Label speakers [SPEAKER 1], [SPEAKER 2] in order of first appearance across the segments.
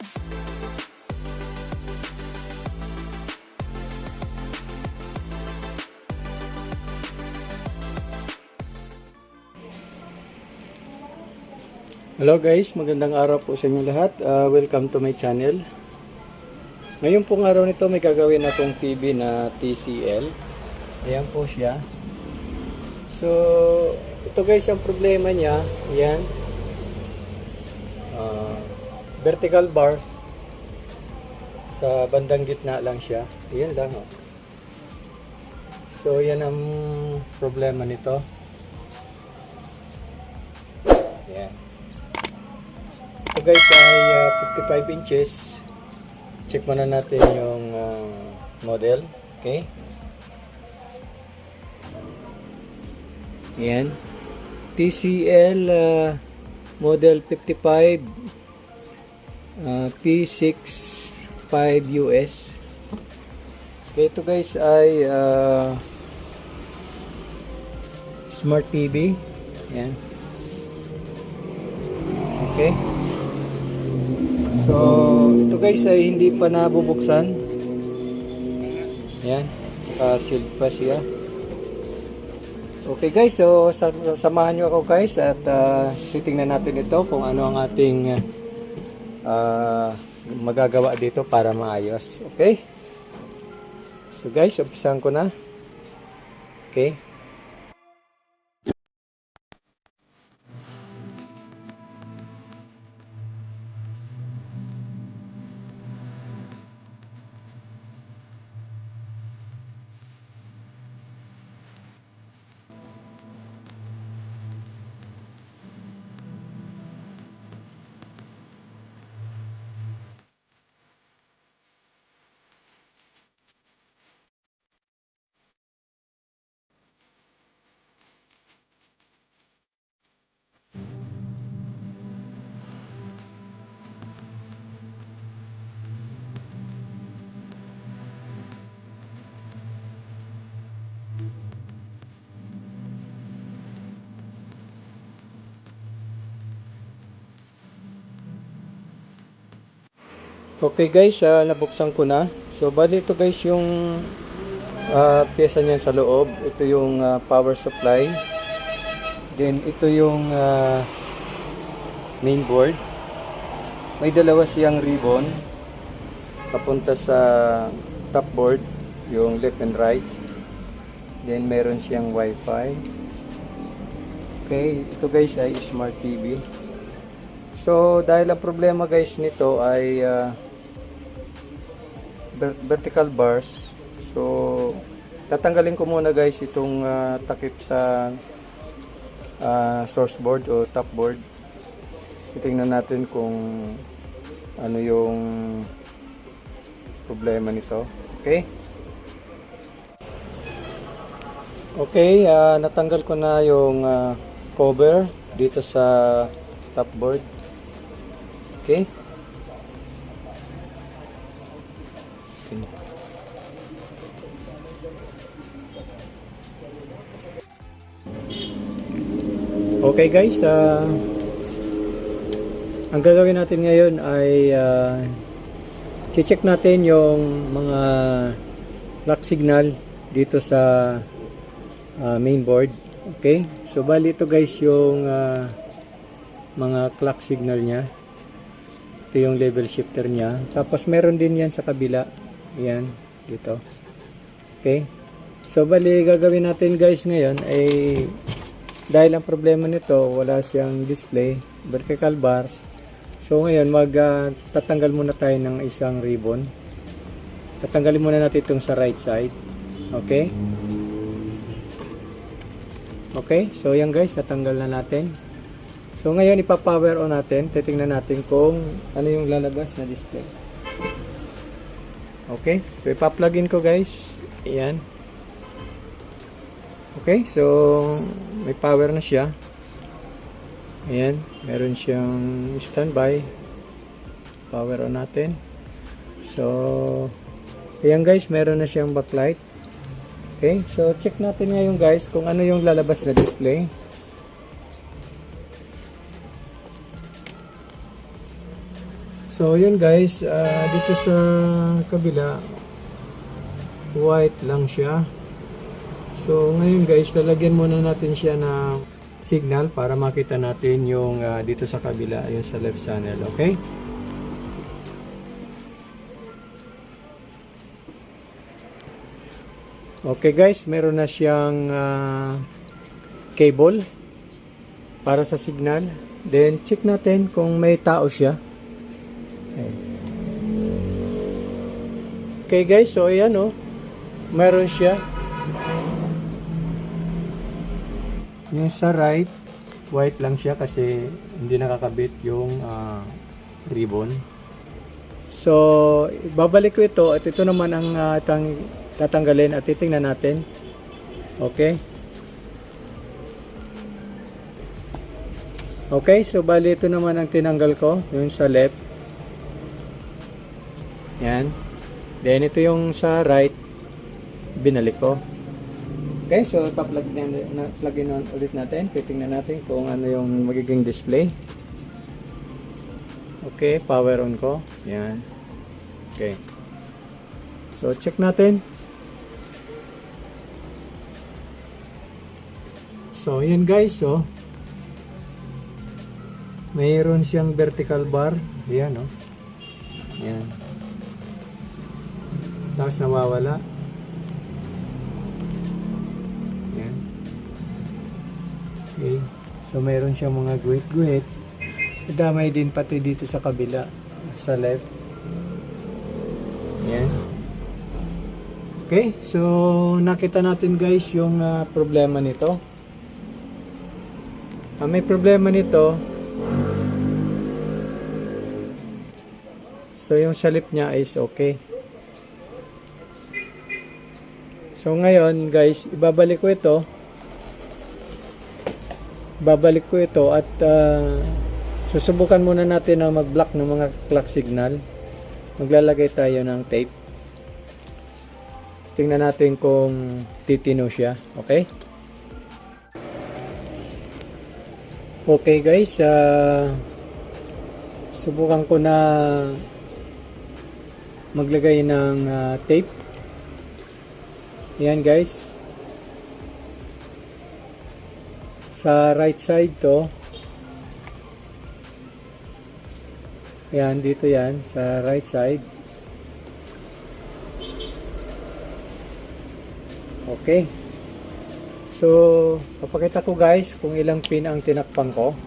[SPEAKER 1] Hello guys, magandang araw po sa inyo lahat. Welcome to my channel. Ngayon pong araw nito may gagawin akong TV na TCL. Ayan po siya. So, ito guys ang problema niya. Ayan. Vertical bars. Sa bandang gitna lang siya. Ayan lang. Oh. So, yan ang problema nito. Ayan. Ito guys ay 55 inches. Check muna natin yung model. Okay. Ayan. TCL model 55 P65 US. Okay, ito guys ay Smart TV. Ayan. Okay. So, ito guys ay hindi pa nabubuksan. Ayan. Naka-sealed pa siya. Okay guys, so samahan nyo ako guys at titingnan natin ito kung ano ang ating magagawa dito para maayos. Okay? So guys, umpisahan ko na. Okay. Okay guys, nabuksan ko na. So bali ito guys yung pyesa niya sa loob. Ito yung power supply. Then ito yung main board. May dalawa siyang ribbon papunta sa top board, yung left and right. Then meron siyang wifi. Okay, ito guys ay smart TV. So dahil ang problema guys nito ay vertical bars. So tatanggalin ko muna guys itong takip sa source board o top board. Titingnan natin kung ano yung problema nito. Okay? Okay, natanggal ko na yung cover dito sa top board. Okay? Okay guys, ang gagawin natin ngayon ay check natin yung mga clock signal dito sa main board. Okay, so bali ito guys yung mga clock signal nya. Ito yung level shifter nya, tapos meron din yan sa kabila. Yan, dito. Okay, so bali gagawin natin guys ngayon ay dahil ang problema nito wala siyang display, vertical bars. So ngayon tatanggal muna tayo ng isang ribbon. Tatanggalin muna natin itong sa right side. Okay? Okay, so yan guys, tatanggal na natin. So ngayon ipa-power on natin. Titingnan natin kung ano yung lalabas na display. Okay, so ipa-plug in ko guys. Ayan. Okay, so may power na siya. Ayan, meron siyang standby. Power on natin. So, ayan guys, meron na siyang backlight. Okay, so check natin ngayon guys kung ano yung lalabas na display. So So yun guys, dito sa kabila white lang siya. So ngayon guys, lalagyan muna natin siya ng signal para makita natin yung dito sa kabila, yung sa left channel, okay? Okay guys, meron na siyang cable para sa signal. Then check natin kung may tao siya. Okay guys, so ayan oh, meron siya. Yung sa right, white lang siya kasi hindi nakakabit yung ribbon. So, babalik ko ito at ito naman ang tatanggalin at titingnan natin. Okay? Okay, so bali ito naman ang tinanggal ko, yung sa left. Yan. Then ito yung sa right, binalik ko. Okay, so plug-in on ulit natin. Titingnan natin kung ano yung magiging display. Okay, power on ko. Yan. Okay. So, check natin. So, yan guys. So, mayroon siyang vertical bar. Yan, oh. Yan. Tapos nawawala. Yan. Okay. So, mayroon siyang mga guhit-guhit. Damay din pati dito sa kabila, sa left. Yan. Okay, so nakita natin guys yung problema nito. May problema nito. So yung salip niya is okay. So ngayon guys, ibabalik ko ito. Babalik ko ito at susubukan muna natin na mag-block ng mga clock signal. Maglalagay tayo ng tape. Tingnan natin kung titino siya. Okay? Okay guys, subukan ko na maglagay ng tape. Ayan guys. Sa right side to. Ayan, dito yan, sa right side. Okay. So, papakita ko guys kung ilang pin ang tinakpan ko.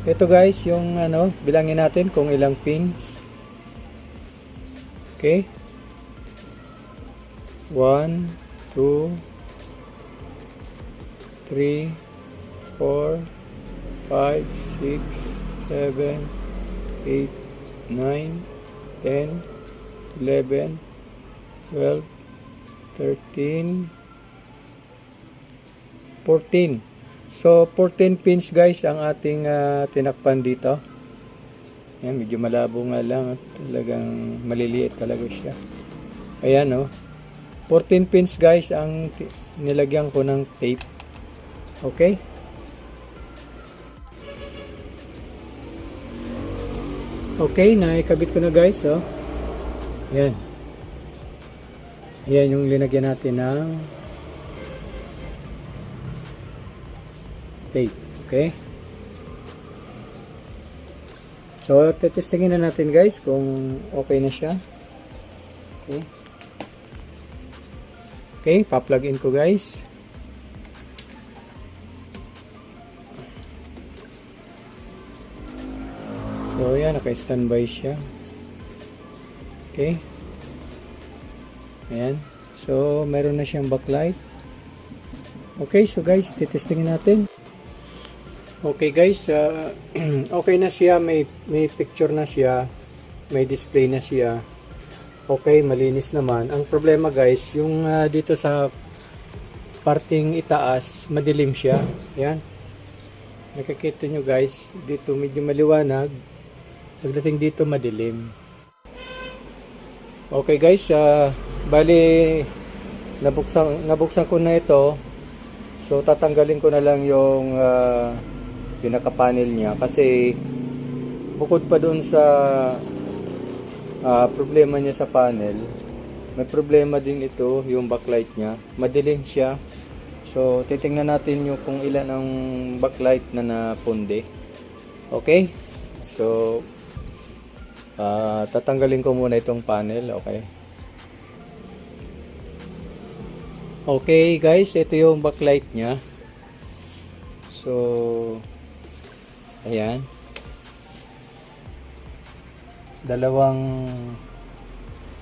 [SPEAKER 1] Ito guys, yung bilangin natin kung ilang pin. Okay. 1, 2, 3, 4, 5, 6, 7, 8, 9, 10, 11, 12, 13, 14. So, 14 pins guys ang ating tinakpan dito. Ayan, medyo malabo nga lang. Talagang maliliit talaga siya. Ayan, oh. 14 pins guys ang nilagyan ko ng tape. Okay? Okay, naikabit ko na guys, oh. Ayan. Ayan yung linagyan natin ng tape. Okay? So, tetestingin na natin guys kung okay na siya. Okay. Okay, pa-plug in ko guys. So, yan, naka-standby siya. Okay. Ayan. So, meron na siyang backlight. Okay, so guys, titestingin natin. Okay guys, okay na siya. May picture na siya. May display na siya. Okay, malinis naman. Ang problema guys, yung dito sa parting itaas, madilim siya. Ayan. Nakikita nyo guys, dito medyo maliwanag. Pagdating dito madilim. Okay guys, bali nabuksan ko na ito. So tatanggalin ko na lang yung pinaka-panel niya kasi bukod pa doon sa problema niya sa panel, may problema din ito, yung backlight niya. Madilim siya. So titingnan natin yung kung ilan ang backlight na napundi. Okay? So tatanggalin ko muna itong panel. Okay? Okay guys, ito yung backlight niya. So ayan. Dalawang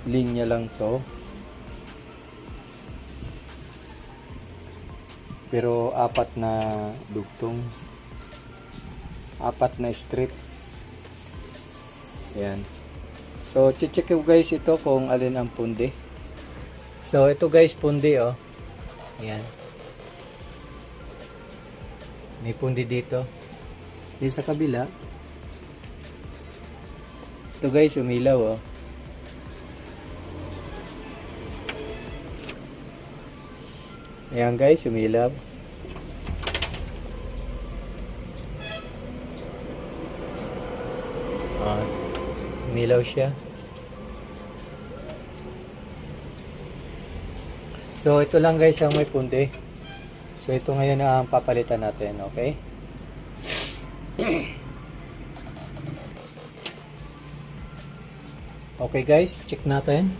[SPEAKER 1] linya lang to. Pero apat na dugtong. Apat na strip. Ayan. So check ko guys ito kung alin ang pundi. So ito guys, pundi oh. Ayan. May pundi dito. Di sa kabila. Ito guys, umilaw oh. Ayan guys, umilaw. Umilaw siya. So ito lang guys ang may pundi. So ito ngayon ang papalitan natin, okay? Okay guys, check natin.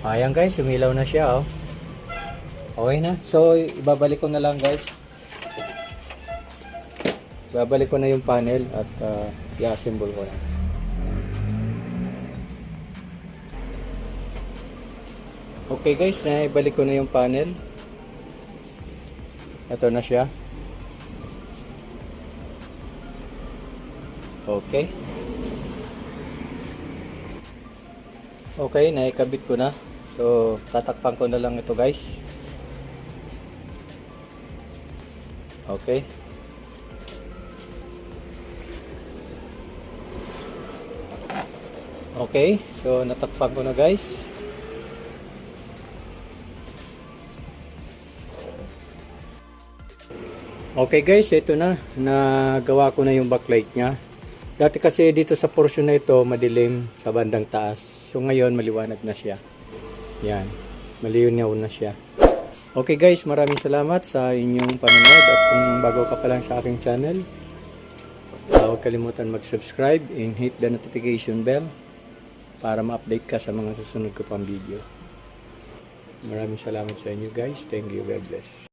[SPEAKER 1] Ayan guys, umilaw na siya oh. Okay na. So ibabalik ko na lang guys. Ibabalik ko na yung panel at i-assemble ko na. Okay guys, naibalik ko na yung panel. Ito na siya. Okay. Okay, naikabit ko na. So, tatakpan ko na lang ito guys. Okay. Okay, so natakpan ko na guys. Okay guys, ito na. Nagawa ko na yung backlight niya. Dati kasi dito sa portion na ito, madilim sa bandang taas. So ngayon, maliwanag na siya. Yan. Malinaw na siya. Okay guys, maraming salamat sa inyong panonood. At kung bago ka pa lang sa aking channel, huwag kalimutan mag-subscribe and hit the notification bell para ma-update ka sa mga susunod ko pang video. Maraming salamat sa inyo guys. Thank you. God bless.